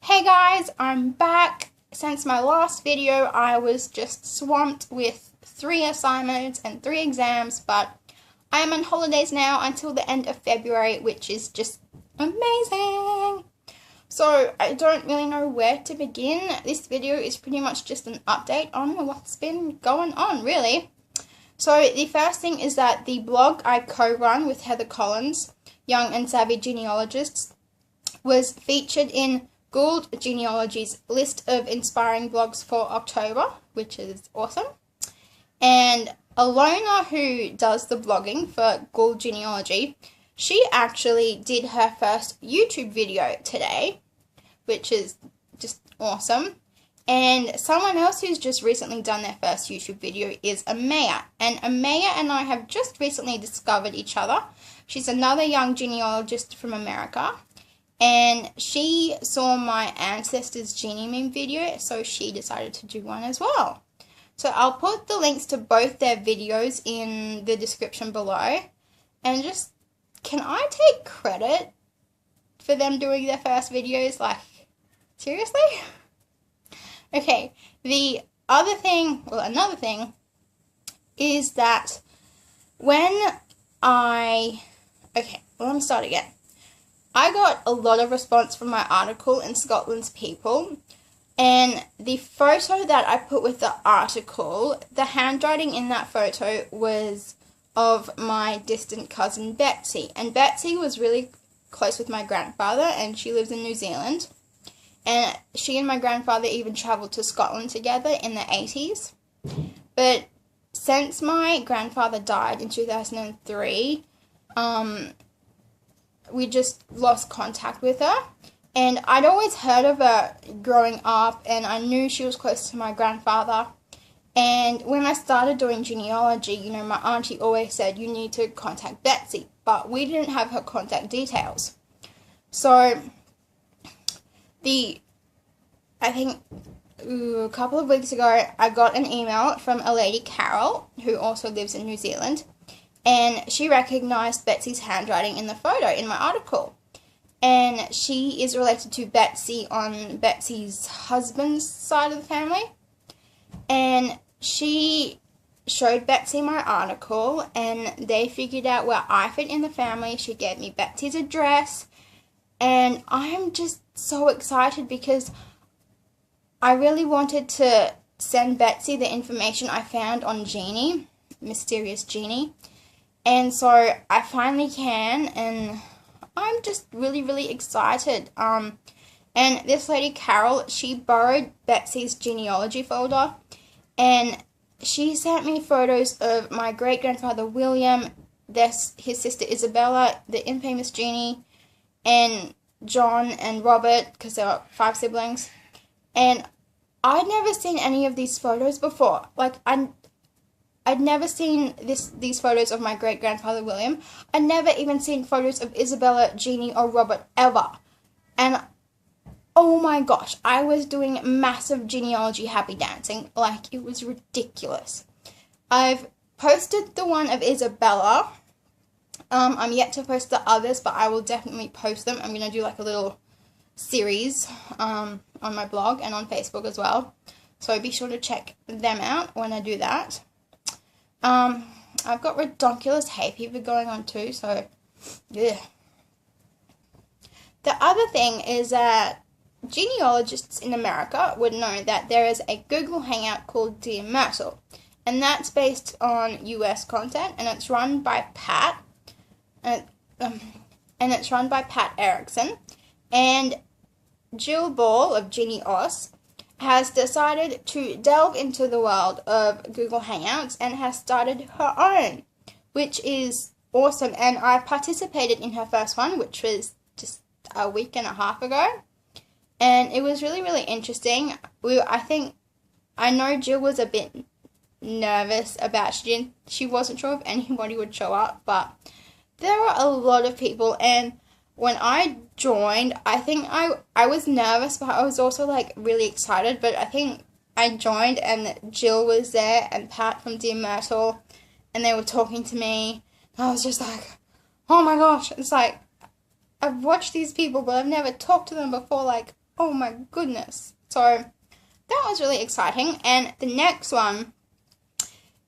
Hey guys, I'm back. Since my last video, I was just swamped with 3 assignments and 3 exams, but I am on holidays now until the end of February, which is just amazing. So I don't really know where to begin. This video is pretty much just an update on what's been going on, really. So the first thing is that the blog I co-run with Heather Collins, Young and Savvy Genealogists, was featured in Google Genealogy's list of inspiring blogs for October, which is awesome. And Alona, who does the blogging for Google Genealogy, she actually did her first YouTube video today, which is just awesome. And someone else who's just recently done their first YouTube video is Ameya. And Ameya and I have just recently discovered each other. She's another young genealogist from America. And she saw my ancestors' genie meme video, so she decided to do one as well. So I'll put the links to both their videos in the description below. And just, can I take credit for them doing their first videos? Like, seriously? Okay, another thing is that let me start again. I got a lot of response from my article in Scotland's People, and the photo that I put with the article, the handwriting in that photo was of my distant cousin Betsy, and Betsy was really close with my grandfather, and she lives in New Zealand, and she and my grandfather even travelled to Scotland together in the 80s, but since my grandfather died in 2003, we just lost contact with her, and I'd always heard of her growing up, and I knew she was close to my grandfather. And when I started doing genealogy, my auntie always said, you need to contact Betsy, but we didn't have her contact details. So I think a couple of weeks ago, I got an email from a lady, Carol, who also lives in New Zealand, and she recognised Betsy's handwriting in the photo in my article. And she is related to Betsy on Betsy's husband's side of the family. And she showed Betsy my article, and they figured out where I fit in the family. She gave me Betsy's address, and I'm just so excited because I really wanted to send Betsy the information I found on Genie, Mysterious Genie. And so I finally can, and I'm just really, really excited. And this lady, Carol, she borrowed Betsy's genealogy folder, and she sent me photos of my great-grandfather William, his sister Isabella, the infamous Genie, and John and Robert, because there were 5 siblings. And I'd never seen any of these photos before. Like, I'd never seen these photos of my great-grandfather William. I'd never even seen photos of Isabella, Jeannie, or Robert ever. And, oh my gosh, I was doing massive genealogy happy dancing. Like, it was ridiculous. I've posted the one of Isabella. I'm yet to post the others, but I will definitely post them. I'm going to do like a little series on my blog and on Facebook as well. So be sure to check them out when I do that. I've got redonkulous hay fever going on too, so, yeah. The other thing is that genealogists in America would know that there is a Google Hangout called Dear Myrtle, and that's based on US content, and it's run by Pat, Erickson, and Gill of Genie Oz has decided to delve into the world of Google Hangouts and has started her own, which is awesome. And I participated in her first one, which was just a week and a half ago, and it was really, really interesting. I know Jill was a bit nervous about she wasn't sure if anybody would show up, but there were a lot of people, and when I joined, I think I was nervous, but I was also, like, really excited. But I think I joined, and Jill was there, and Pat from Dear Myrtle, and they were talking to me. I was just like, oh my gosh. It's like, I've watched these people, but I've never talked to them before. Like, Oh my goodness. So that was really exciting. And the next one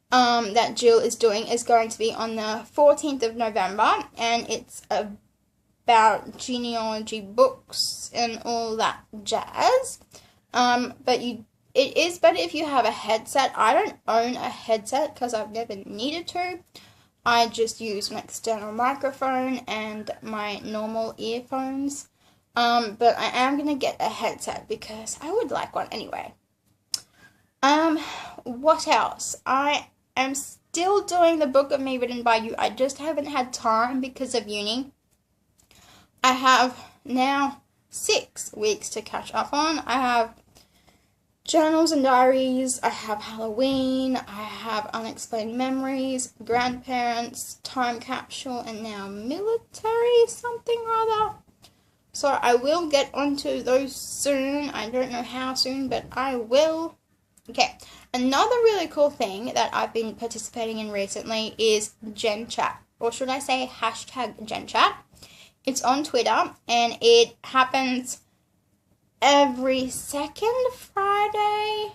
that Gill is doing is going to be on the 14th of November, and it's about genealogy books and all that jazz. But it is better if you have a headset. I don't own a headset because I've never needed to. I just use an external microphone and my normal earphones. But I am going to get a headset because I would like one anyway. What else? I am still doing the book of me written by you. I just haven't had time because of uni. I have now 6 weeks to catch up on. I have journals and diaries, I have Halloween, I have unexplained memories, grandparents, time capsule, and now military something rather. So I will get onto those soon. I don't know how soon, but I will. Okay, another really cool thing that I've been participating in recently is genchat, or should I say #genchat. It's on Twitter, and it happens every second Friday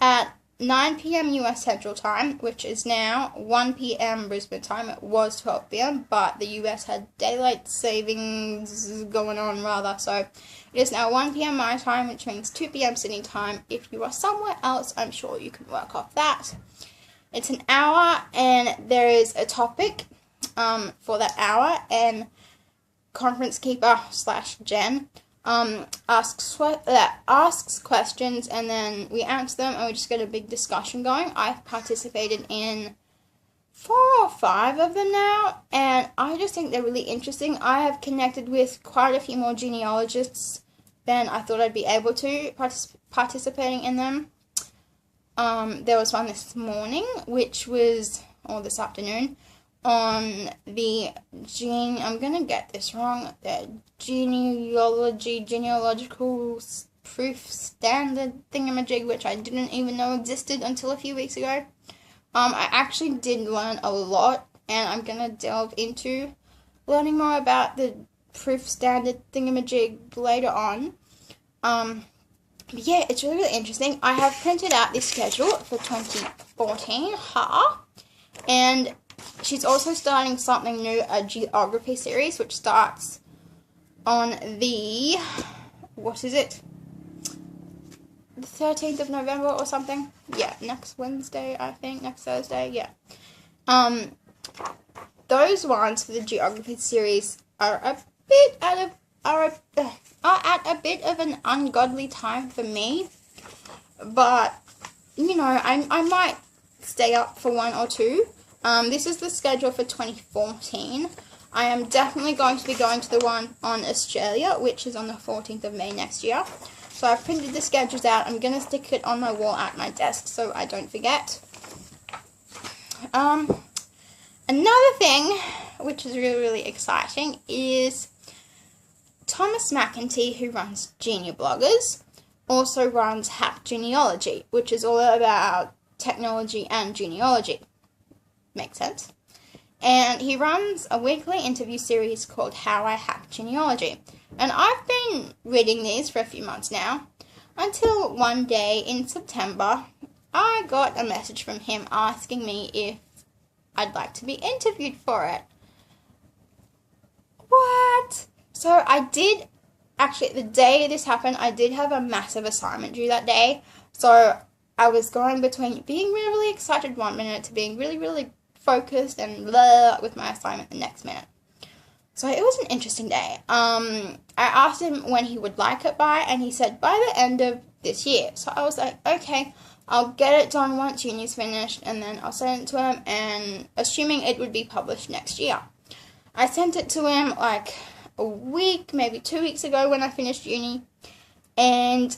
at 9 p.m. US Central Time, which is now 1 p.m. Brisbane time. It was 12 p.m., but the US had daylight savings going on rather, so it is now 1 p.m. my time, which means 2 p.m. Sydney time. If you are somewhere else, I'm sure you can work off that. It's an hour, and there is a topic for that hour, and conference keeper / Jen asks questions, and then we answer them, and we just get a big discussion going. I've participated in 4 or 5 of them now, and I just think they're really interesting. I have connected with quite a few more genealogists than I thought I'd be able to participating in them. There was one this morning, or this afternoon, on the I'm gonna get this wrong, the genealogical proof standard thingamajig, which I didn't even know existed until a few weeks ago. I actually did learn a lot, and I'm gonna delve into learning more about the proof standard thingamajig later on. But yeah, it's really, really interesting. I have printed out this schedule for 2014, and she's also starting something new, a geography series, which starts on the, the 13th of November or something. Yeah, next Wednesday, I think, next Thursday, yeah. Those ones for the geography series are at a bit of an ungodly time for me, but, you know, I might stay up for 1 or 2. This is the schedule for 2014. I am definitely going to be going to the one on Australia, which is on the 14th of May next year. So I've printed the schedules out. I'm going to stick it on my wall at my desk so I don't forget. Another thing, which is really, really exciting, is Thomas Mackay, who runs Genia Bloggers, also runs Hack Genealogy, which is all about technology and genealogy. Makes sense. And he runs a weekly interview series called How I Hack Genealogy. And I've been reading these for a few months now, until one day in September, I got a message from him asking me if I'd like to be interviewed for it. What? So I did, actually, the day this happened, I did have a massive assignment due that day. So I was going between being really, really excited 1 minute to being really, really focused and blah with my assignment the next minute. So it was an interesting day. I asked him when he would like it by, and he said by the end of this year. So I was like, okay, I'll get it done once uni's finished, and then I'll send it to him, and assuming it would be published next year. I sent it to him like a week, maybe 2 weeks ago when I finished uni, and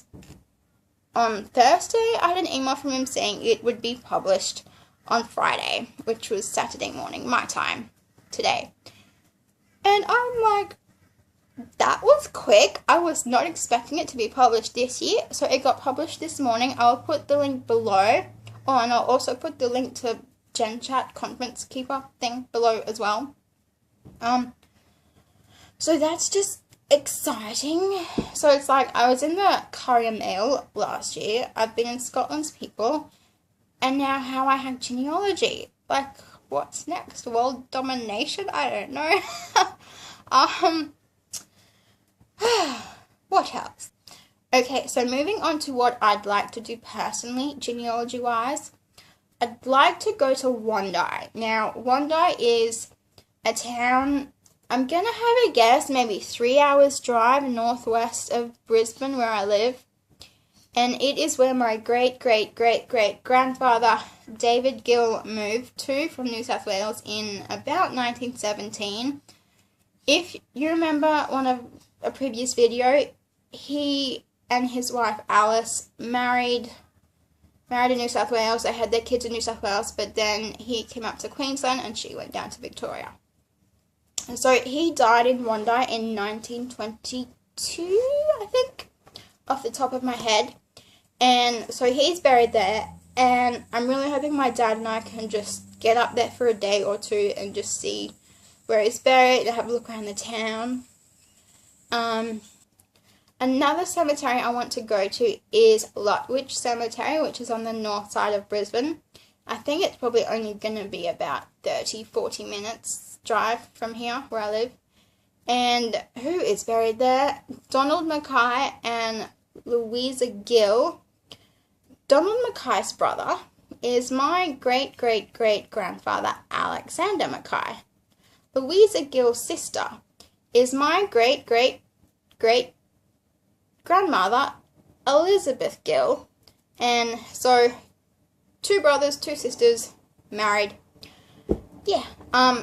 on Thursday I had an email from him saying it would be published on Friday, which was Saturday morning, my time, today. And I'm like, that was quick. I was not expecting it to be published this year, so it got published this morning. I'll put the link below, and I'll also put the link to genchat conference keeper thing below as well. So that's just exciting. So it's like I was in the Courier Mail last year. I've been in Scotland's People. And now how I have genealogy. Like, what's next? World domination? I don't know. What else? Okay, so moving on to what I'd like to do personally, genealogy-wise. I'd like to go to Wondai. Now, Wondai is a town, I'm going to have a guess, maybe 3 hours drive northwest of Brisbane where I live. And it is where my great-great-great-great-grandfather, David Gill, moved to from New South Wales in about 1917. If you remember a previous video, he and his wife Alice married in New South Wales. They had their kids in New South Wales, but then he came up to Queensland and she went down to Victoria. And so he died in Wondai in 1922, I think, off the top of my head. And so he's buried there, and I'm really hoping my dad and I can just get up there for a day or two and just see where he's buried and have a look around the town. Another cemetery I want to go to is Lutwyche Cemetery, which is on the north side of Brisbane. I think it's probably only going to be about 30-40 minutes drive from here where I live. And who is buried there? Donald Mackay and Louisa Gill. Donald Mackay's brother is my great-great-great-grandfather, Alexander Mackay. Louisa Gill's sister is my great-great-great-grandmother, Elizabeth Gill. And so, 2 brothers, 2 sisters, married. Yeah.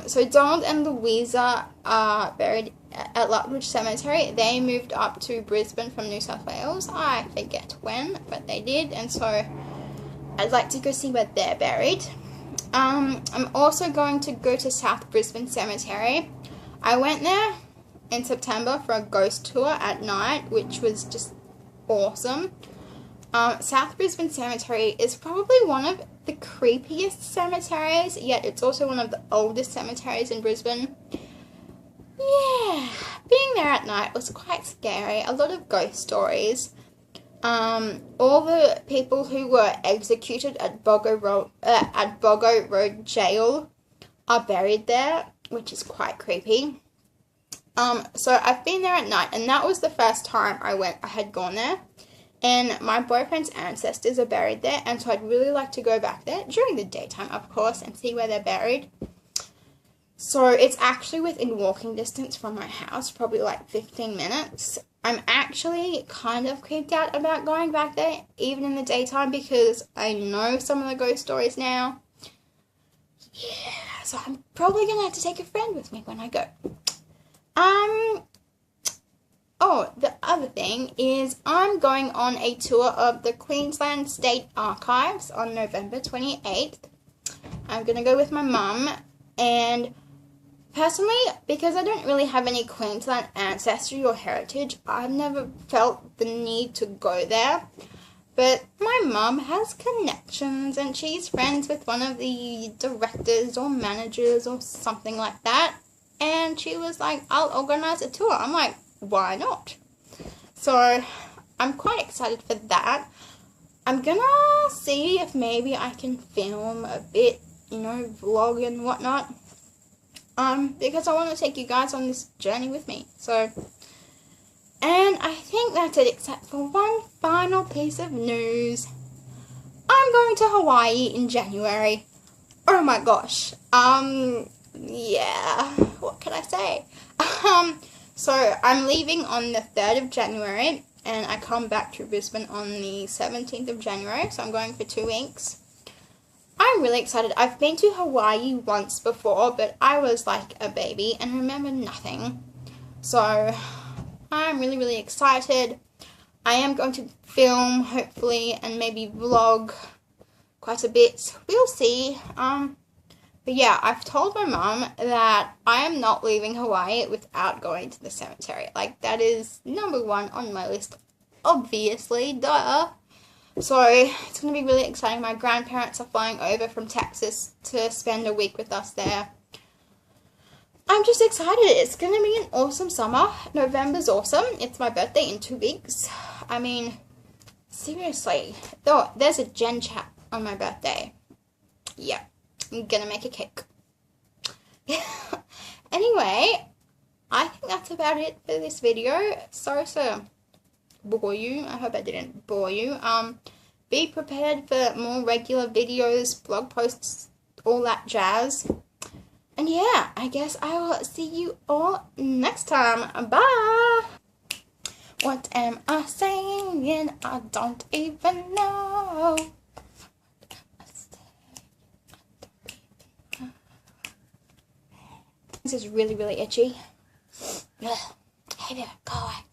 So Donald and Louisa are buried at Lutwyche Cemetery. They moved up to Brisbane from New South Wales. I forget when, but they did, and so I'd like to go see where they're buried. I'm also going to go to South Brisbane Cemetery. I went there in September for a ghost tour at night, which was just awesome. South Brisbane Cemetery is probably one of the creepiest cemeteries, yet it's also one of the oldest cemeteries in Brisbane. Yeah, being there at night was quite scary. A lot of ghost stories. All the people who were executed at Boggo Road Jail are buried there, which is quite creepy. So I've been there at night, and that was the first time I had gone there. And my boyfriend's ancestors are buried there, and so I'd really like to go back there during the daytime, of course, and see where they're buried. So it's actually within walking distance from my house, probably like 15 minutes. I'm actually kind of creeped out about going back there, even in the daytime, because I know some of the ghost stories now. Yeah, so I'm probably going to have to take a friend with me when I go. Oh, the other thing is I'm going on a tour of the Queensland State Archives on November 28th. I'm going to go with my mum, and personally, because I don't really have any Queensland ancestry or heritage, I've never felt the need to go there. But my mum has connections, and she's friends with one of the directors or managers or something like that. And she was like, I'll organise a tour. I'm like, why not? So I'm quite excited for that. I'm gonna see if maybe I can film a bit, vlog and whatnot. Because I want to take you guys on this journey with me. So, and I think that's it, except for one final piece of news. I'm going to Hawaii in January. Oh my gosh. Yeah, what can I say? So I'm leaving on the 3rd of January, and I come back to Brisbane on the 17th of January, so I'm going for 2 weeks. I'm really excited. I've been to Hawaii once before, but I was like a baby and remember nothing. So I'm really, really excited. I am going to film, hopefully, and maybe vlog quite a bit. We'll see. But yeah, I've told my mum that I am not leaving Hawaii without going to the cemetery. Like, that is number 1 on my list, obviously, duh. So, it's going to be really exciting. My grandparents are flying over from Texas to spend a week with us there. I'm just excited. It's going to be an awesome summer. November's awesome. It's my birthday in 2 weeks. I mean, seriously. Oh, there's a gen chat on my birthday. Yeah, I'm going to make a cake. Anyway, I think that's about it for this video. Sorry to bore you. I hope I didn't bore you. Be prepared for more regular videos, blog posts, all that jazz. And yeah, I guess I will see you all next time. Bye! What am I saying? I don't even know. This is really, really itchy. Ugh. Hey there, go away.